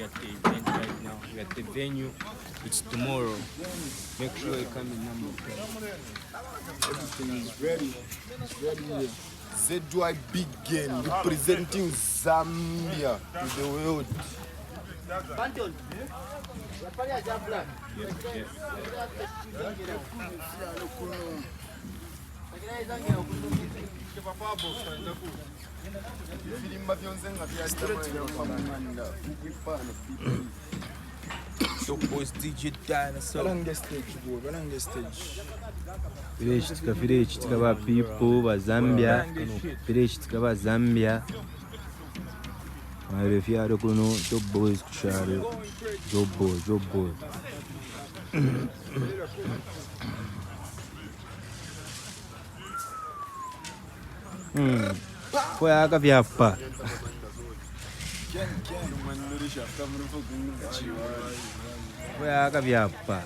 at the event right now. We're at the venue. It's tomorrow. Make sure you come in number 10. Everything is ready. It's ready here. ZY Big Game representing Zambia to the world. So boys, DJ Dinosaur. Village tikaba people ba Zambia, village tikaba Zambia. Marefiado kuno top boys kushare. Job boy. Foi a gaviapa. Foi a gaviapa.